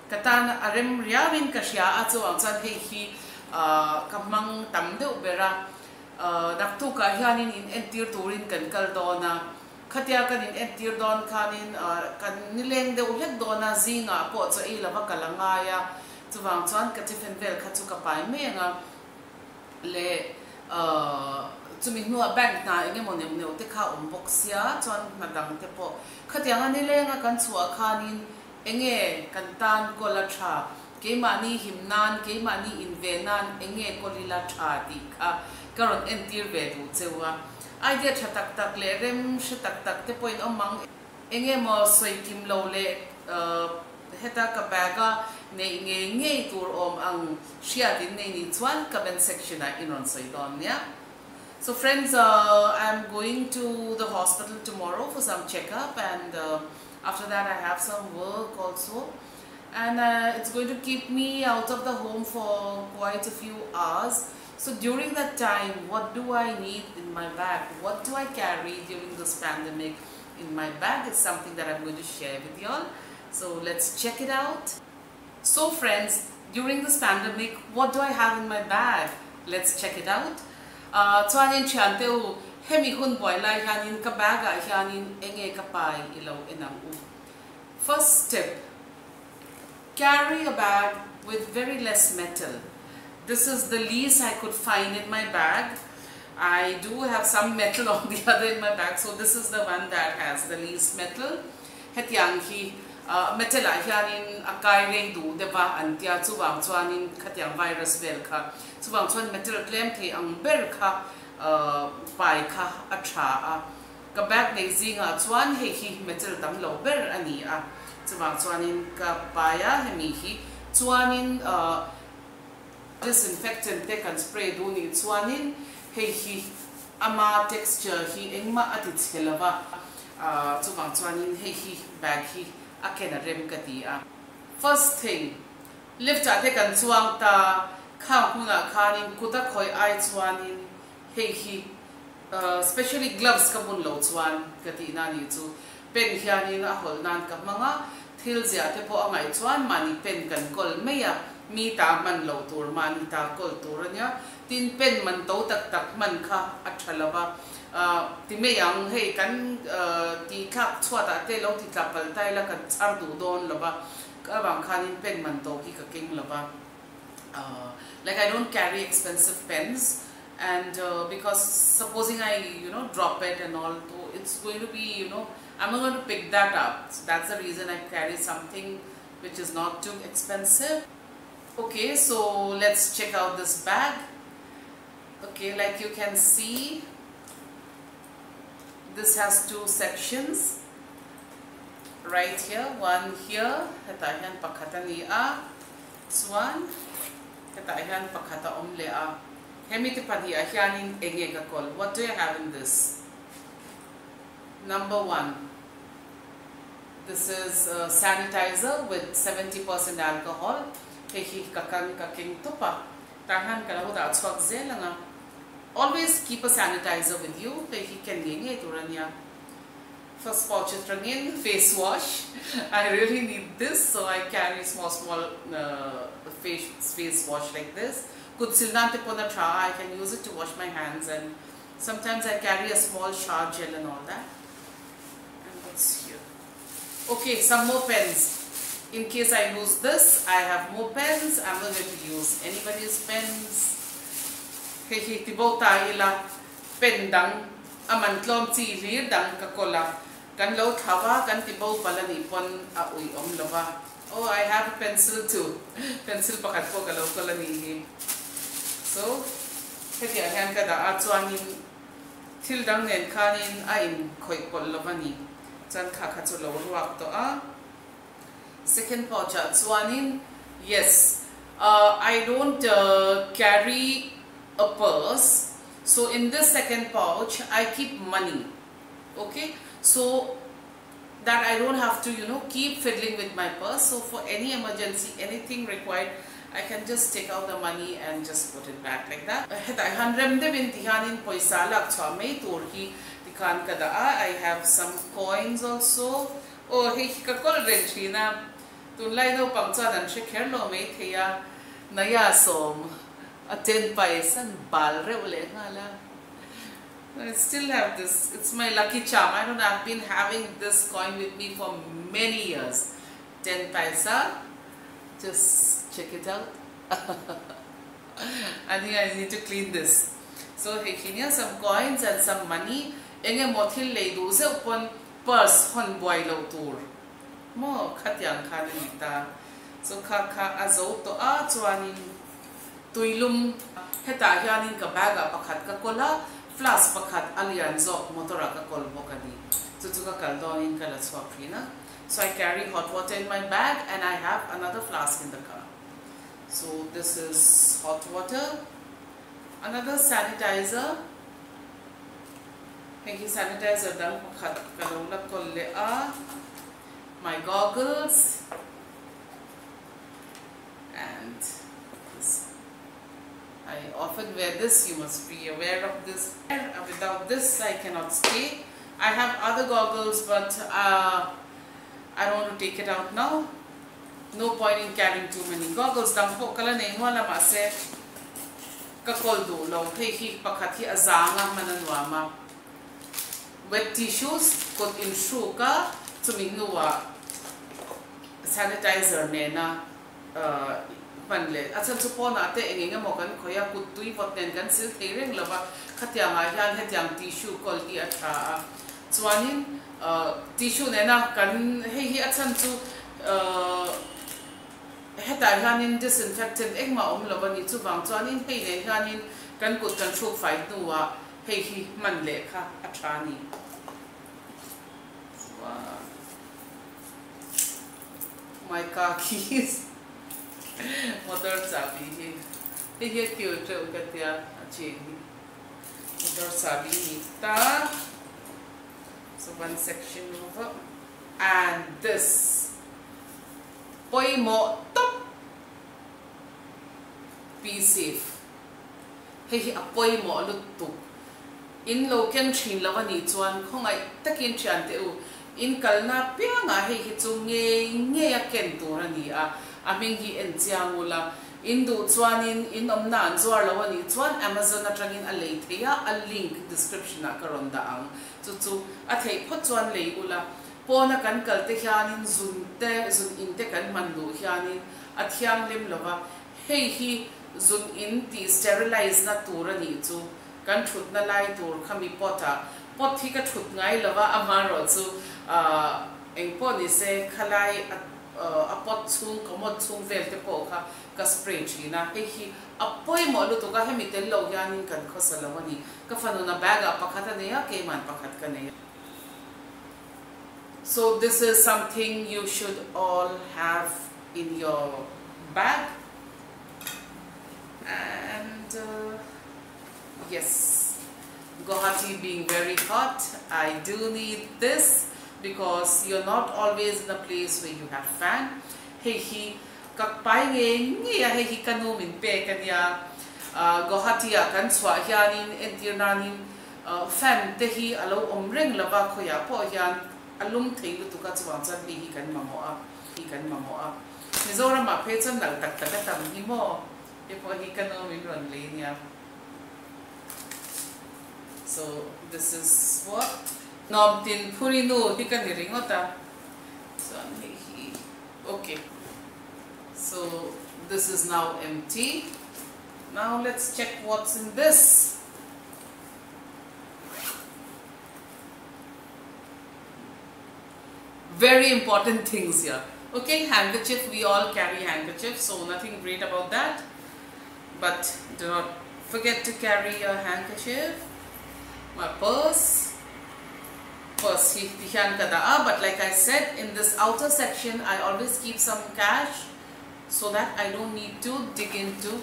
katan arem riawin kasya ato ang chan hi kamang tamde ubera naktu ka hianin in entir turin kan kaldona khatya kan in entir don kanin kan nileng de ulet dona zinga po cha ila ba kalangaya chuwang chan ka tifen vel khachu ka pai me nga le chumi nuwa bank na inge monem ne te kha box ya chon nadang te po khatya nga nileng kan chua khanin enge kantan kola tha ke mani himnan ke mani invenan enge kolila tha di kha karon entir ve du chewa idea tha tak tak le rem she tak tak te point amang enge mo soi kim lo le heta ka baga ne nge tur om ang shia din ne ni chuan comment section a inon soi don ya. So friends, I'm going to the hospital tomorrow for some checkup, and after that I have some work also, and it's going to keep me out of the home for quite a few hours. So during that time, what do I need in my bag? What do I carry during this pandemic in my bag is something that I'm going to share with you all. So let's check it out. So friends, during this pandemic, what do I have in my bag? Let's check it out. Chuanin chanteu hemi hun boy lai hanin ka baga hanin enge ka pai ilaw enang u. First tip, carry a bag with very less metal. This is the least I could find in my bag. I do have some metal on the other in my bag, so this is the one that has the least metal. Hetyang hi metal hianin akai rei du deba antia chuwang chuanin khatyang virus vel kha chuwang chuan metal claim the ang ber kha pai kha atha a ka bag nei zinga chuan he hi metal tam lo ber ani a chuwang chuanin ka paya hemi hi chuanin disinfectant te kan spray du ni chuanin he hi ama texture hi engma ati chhelava chuwang chuanin he hi bag hi akena rem kati a. First thing, lift ate kan chuang ta kha huna khanin kuta khoi ai chuanin he hi especially gloves ka bun lo chuan kati na ni chu pen hianin a hol nan ka manga thil zia te po angai chuan mani pen kan kol meya mi ta man lo tur mani ta kol tur anya tin pen man to tak tak man kha athalawa ti me yang hei kan ti khak chhuata te lo ti tlapal tai la kan char du don lova ka bang khanin pen man to ki ka king lova like I don't carry expensive pens, and because supposing I drop it and all, so it's going to be I'm not going to pick that up. So that's the reason I carry something which is not too expensive. Okay, so let's check out this bag. Okay, like you can see, this has two sections right here. One here, hetahan pakhata ni a. This one, hetahan pakhata omle a. Hemiti padi a hianin enge kakol. What do you have in this? Number one, this is sanitizer with 70% alcohol. Hehi kakang kaking tupa. Tahan kalau dah cuak zelanga. Always keep a sanitizer with you. Hehi kendinge turanya. First pouch is rangin face wash. I really need this, so I carry small face wash like this. Good silnante pona tra. I can use it to wash my hands, and sometimes I carry a small shower gel and all that. And what's here? Okay, some more pens. In case I lose this, I have more pens. I'm not going to use anybody's pens. Hehe, tibaw tayo pen dang amantlom lir dang kakola. Kan lo thawa kan tibaw pala nipon uy lava. Oh, I have a pencil too. Pencil pakat po kalaw kola ni. So, hehe ayan kada atsuanin til dang nen kanin ain koi pol lava ni. Chan kakatsulo ruak to Second pouch, Swanin, yes, I don't carry a purse, so in this second pouch I keep money, okay, so that I don't have to keep fiddling with my purse. So for any emergency, anything required, I can just take out the money and just put it back like that. I have some coins also. Oh, hey, kakol renchina. tun lai no pang chuan an hre kher lo mai theia naya som a 10 paisan bal reuh le ngala. I still have this. It's my lucky charm. I don't know, I've been having this coin with me for many years. 10 paisa. Just check it out. I think I need to clean this. So here some coins and some money. Enge mothil lei du se upon purse hon boy lo tur. Mo khatyang khan nita. So kha azo to a chuanin tuilum heta hianin ka baga pakhat ka kola flask pakhat alian zok motora ka kol bokani. Tutuka kaldoin kala swapina. So I carry hot water in my bag and I have another flask in the car. So this is hot water, another sanitizer. Hey, sanitizer dang pakhat kalolak kol le a. My goggles and this. I often wear this. You must be aware of this. Without this, I cannot stay. I have other goggles, but I don't want to take it out now. No point in carrying too many goggles. Dampo kala nei wala ma se kakol do lo thei hi pakhat hi azanga mananwa ma. Wet tissues kot in shoe ka chuminnuwa sanitizer ne na panle achan chupona te enginga mokan khoya kutui poten kan sil theireng lova khatya ma hian hetyang tissue kol ti atha chuanin tissue ne na kan hei hi achan chu heta hianin disinfectant engma lova ni chu bang chuanin hei ne hianin kan kut kan thuk fai nuwa hei hi man le kha atha ni my car keys motor sabi hi hi cute ugatya achi motor sabi nita. So one section over and this poi mo top be safe hi apoi mo lutu in loken thin lawani chuan khongai takin chan te u in kalna pianga hi chu nge ya ken tur ani a aming hi en chiangula in du chuanin in omna an zuar lawani chuan Amazon atangin a lei theya a link description a karonda ang chu a thei pho chuan lei ula pona kan kalte hianin zun inte kan mandu hianin a thiang lem lova hei hi zun in ti sterilize na tur ani chu kan thut na lai tur khami pota pot hi ka thut ngai lova amaro chu engpo ni se khalai a pot chung komot chung vel te po kha ka spray china he hi apoi mo lu to ka hemi tel lo yanin kan khosalawani ka fanu na bag a pakhata ne ya ke man pakhat ka ne. So this is something you should all have in your bag. And yes, Guwahati being very hot, I do need this because you're not always in a place where you have fan. Hey hi kakpai nge ya hey hi kanu min pe kanya Guwahati a kan chwa hianin entirnanin fan te hi alo omreng lava khoya po hian alum thei lu tu ka chwang chan hi kan mamo a Mizoram ma phe chan nal tak tak tam hi mo e po hi kanu min ron le nya. So this is what nom tin purinu hikan ringota. So okay. So this is now empty. Now let's check what's in this. Very important things here. Okay, handkerchief, we all carry handkerchiefs, so nothing great about that. But do not forget to carry your handkerchief. My purse but like I said, in this outer section I always keep some cash so that I don't need to dig into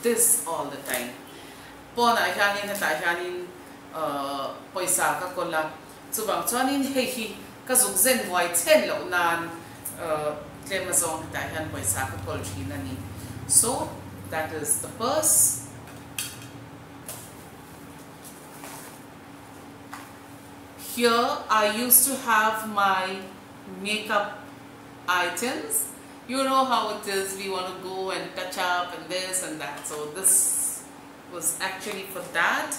this all the time. Pona hianin hata hianin poisa ka kola chubang chuanin hei hi ka zuk zen voi chen lo nan tlemazong hata hian poisa ka kol thin ani. So that is the purse. Here I used to have my makeup items. You know how it is, we want to go and touch up and this and that. So this was actually for that.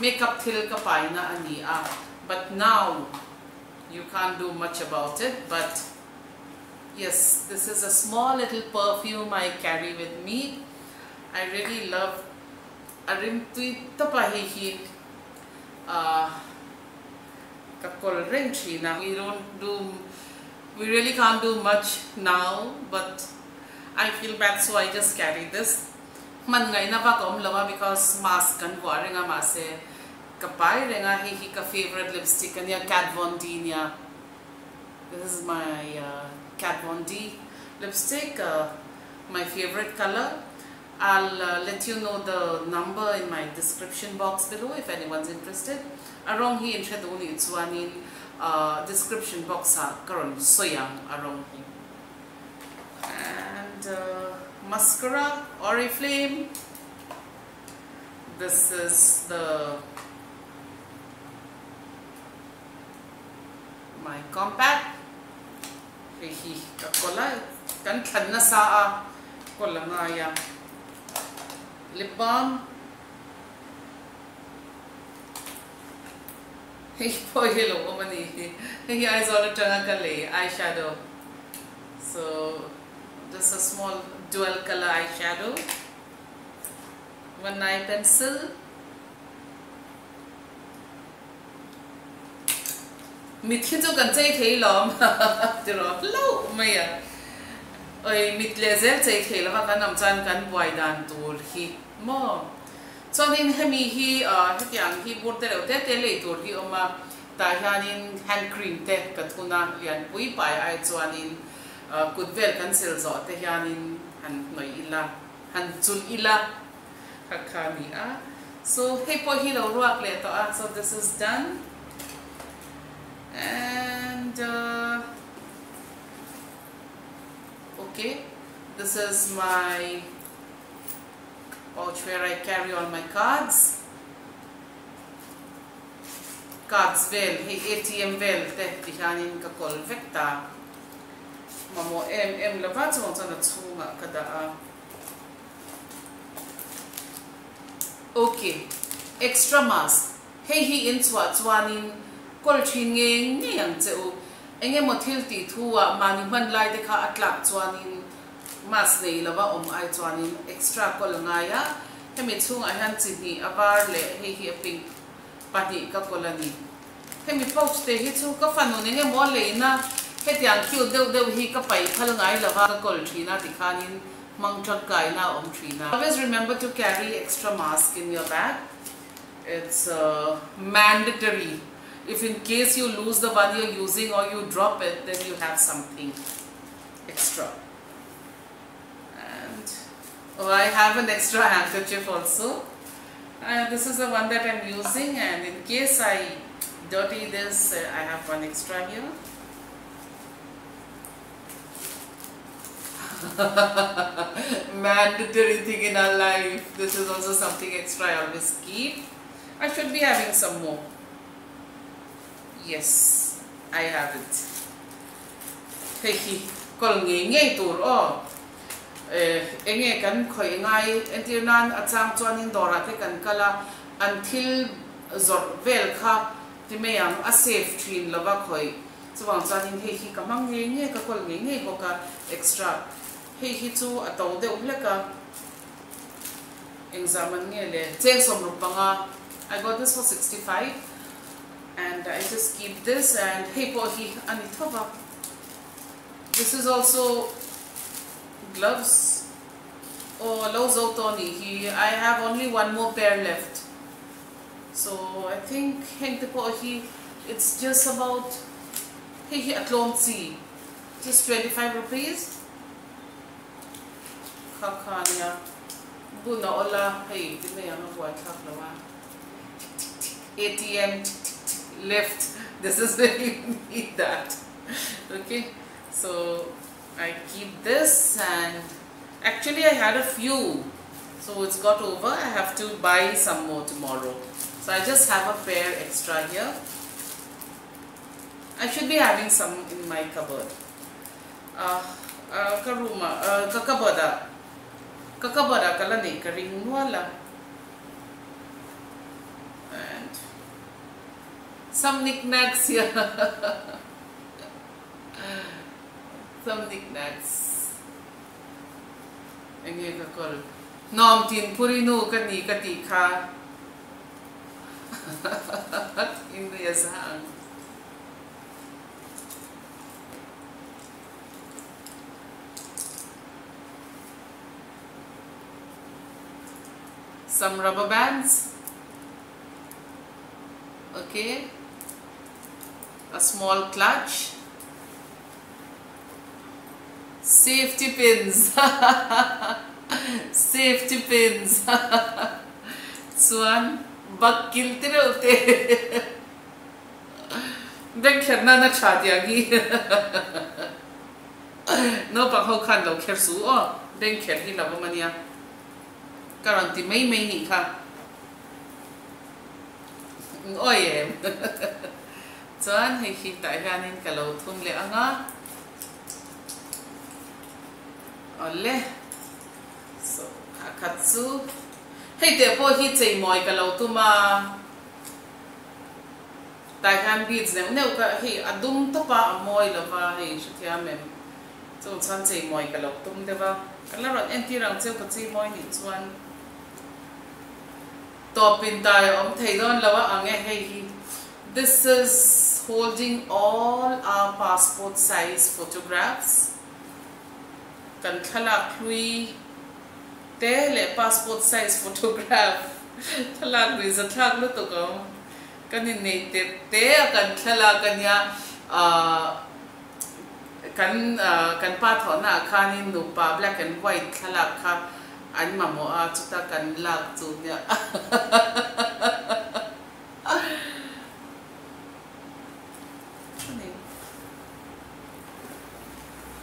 Makeup til ka paina ania. But now you can't do much about it. But yes, this is a small little perfume I carry with me. I really love arim tui tapahihi kakol ring china. We really can't do much now, but I feel bad, so I just carry this. Man ngai na ba kom lawa because mask kan waringa mase kapai renga hi ka favorite lipstick kanya Kat Von D nya. This is my Kat Von D lipstick, my favorite color. I'll let you know the number in my description box below if anyone's interested. Arong hi introduce it's one in description box karon soyang arong hi. And mascara Oriflame. This is my compact. Hi kakola kan khanna saa kola nga ya. Lip balm. Hey, boy, hello, mani. Hey, eyes on a kale eyeshadow. So, just a small dual color eyeshadow. One eye pencil. Mithin jo kan chai thei lom. Tiro lo maya. Oi mit laser chai thei la kan nam chan kan buai dan tur hi mo. So in hemi hi hetiang hi bur te lo te le tur hi oma ta hianin hand cream te kathuna lian pui pai ai chuanin kutvel kan sel zo te hianin han noi ila han chul ila kakhani a. So he po hi lo ruak le to a. So this is done. And okay, this is my pouch where I carry all my cards. Cards vel, hey ATM vel, te tihanin ka kol vekta. Mamo lavat so na tsunga kada. Okay, extra mask. Hey hi in chuanin kol chinge nge yang cheu. Enge mothil ti thuwa mani man lai de kha atlak chuanin mas nei lava ai chuanin extra kol ngaya hemi chung a han chini avar le hi pink pati ka kolani hemi pouch te hi chu ka fanu nge mo le na hetiang kyu deu hi ka pai phal ngai lava ka kol thina tikhanin mangchak kai na thina. Always remember to carry extra mask in your bag. It's mandatory. If in case you lose the one you're using or you drop it, then you have something extra. And oh, I have an extra handkerchief also. This is the one that I'm using, and in case I dirty this, I have one extra here. Mandatory thing in our life. This is also something extra I always keep. I should be having some more. Yes, I have it. Hey, kol nge tur o. Enge kan khoi ngai entirnan achang chuanin dora te kan kala until zor vel kha timeyang a safe thin lova khoi. Chuwang chuanin hei hi kamang nge ka kol nge boka extra. Hei hi chu atau de ubleka examen nge le cheng som rupanga. I got this for 65. And I just keep this, and hey pohi anithova. This is also gloves. Oh, lozo toni. I have only one more pair left. So I think hente pohi. It's just about hey atlomsi. Just 25 rupees. Kakanya. Buna ola hey dimeyang buat kaklawa. ATM left. This is where you need that. Okay, so I keep this, and actually I had a few, so it's got over. I have to buy some more tomorrow, so I just have a pair extra here. I should be having some in my cupboard. karuma kakabada kalani karing wala. And some knickknacks here. Some knickknacks. Engi kakol. Nom tin purinu kani katika. Hindi asang. Some rubber bands. Okay. A small clutch. Safety pins. Safety pins. Swan bakil tirote. Then kherna na chadiagi. No pang ho khan lo kher su o. Then kher hi la mania. Karanti may ni ka. Oye. Swan hi hi tai hanin kalau thun le anga. Ole. So kakatsu. Hey te po hi chei moi kalau tuma. Tai han beads ne ne ka hi adum to pa moi la va hi shthia mem. So chan chei moi kalau tum de ba. Kala ron enti rang cheu ka chei moi ni chuan. Topin tayo om thei don lawa ange hey hi. This is holding all our passport size photographs. Kan thalak hlui te le passport size photograph thalak ri za thak lu to ko kanin nei te kan thala kanya kan pa thona khanin nu pa black and white thalak kha an mamo a chuta kan lak chu nya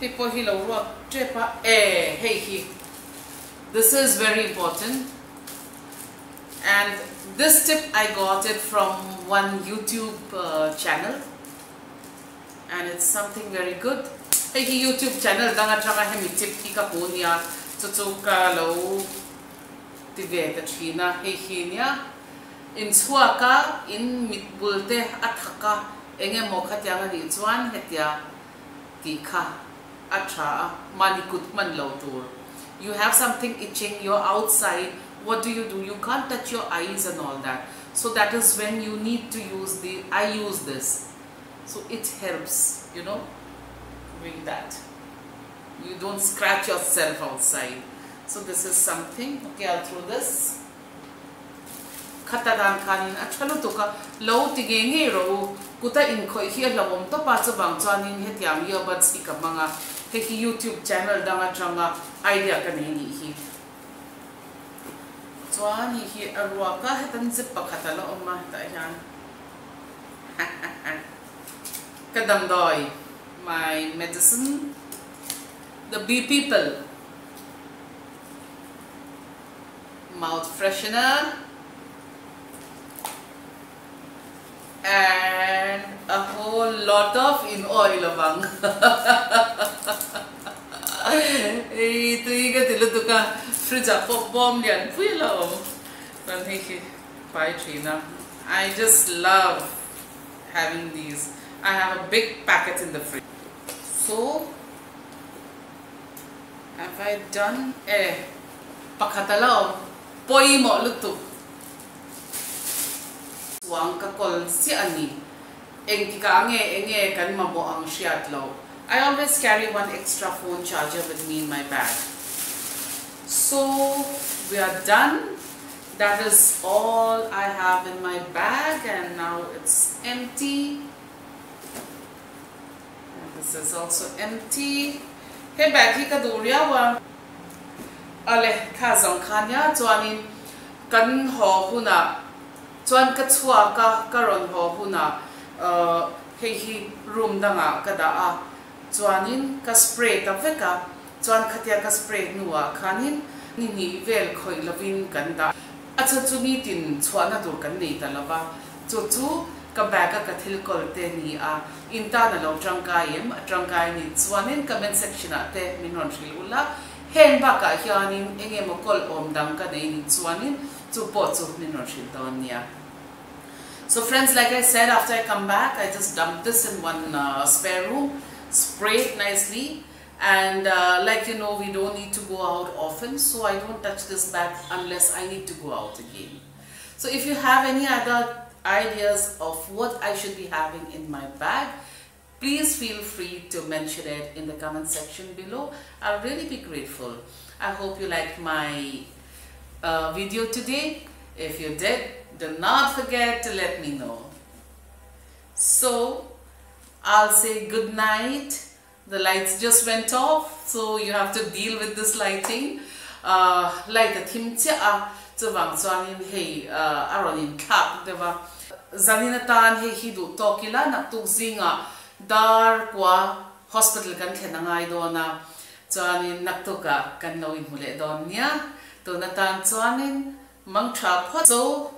people hi lo ro trepa hey hi. This is very important, and this tip I got it from one YouTube channel, and it's something very good. Hey YouTube channel danga changa hemi tip ki ka punya chuchuka lo tive ta thina hey hinya in chuaka in mitbulte athaka enge mokhatyanga ni chuan hetia ti kha acha manikut man lo tur. You have something itching, you're outside, what do? You can't touch your eyes and all that. So that is when you need to use I use this. So it helps, you know, doing that. You don't scratch yourself outside. So this is something. Okay, I'll throw this. Katadan kanin achalo to ka low tigenge ro kuta in khoi hi lawom to pa chu bang chanin hetiam earbuds ki ka manga he YouTube channel danga changa idea kan hi chuan hi arwa ka hetan zip pakhat la omma ta hian kadam doi my medicine, the bee people mouth freshener, and a whole lot of in oil abang. Hey, tu iga tilu tu ka fridge pop bomb lian pui lo. Dan he pai china. I just love having these. I have a big packet in the fridge. So have I done? Pakatalaw poi mo lutu. Wang kakol si ani eng tika enge kan mabo ang siat lo. I always carry one extra phone charger with me in my bag. So we are done. That is all I have in my bag, and now it's empty. And this is also empty. Hey bag hi kadurya wa. Ale kazong kanya chuanin kan ho huna. Chuan ka chua ka karon ho huna hei room danga ka da a chuanin ka spray ta veka chuan khatia ka spray nuwa khanin ni vel khoi lovin kan da acha chu ni tin chuana dur kan nei ta lava chu ka bag ka thil kolte ni a inta na lo trangkai ni chuanin comment section ate minon thil ula hen ba ka hianin engemaw kol om dang ka nei ni chuanin chu po chu minon thil don nia. So friends, like I said, after I come back, I just dump this in one spare room, spray it nicely, and like you know, we don't need to go out often, so I don't touch this bag unless I need to go out again. So if you have any other ideas of what I should be having in my bag, please feel free to mention it in the comment section below. I'll really be grateful. I hope you liked my video today. If you did, do not forget to let me know. So I'll say good night. The lights just went off, so you have to deal with this lighting. Light the timcha zu wang chuanin hei aronin thak dewa zanina tan hei hi du tokila nak tu zinga dar kwa hospital kan thenangai dona chuanin nak tu ka kan lo in hule don nia to na tan chuanin mang tha pho. So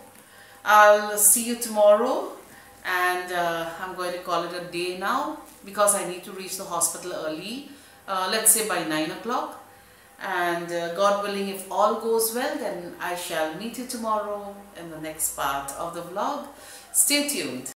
I'll see you tomorrow, and I'm going to call it a day now because I need to reach the hospital early, let's say by 9 o'clock. And God willing, if all goes well, then I shall meet you tomorrow in the next part of the vlog. Stay tuned.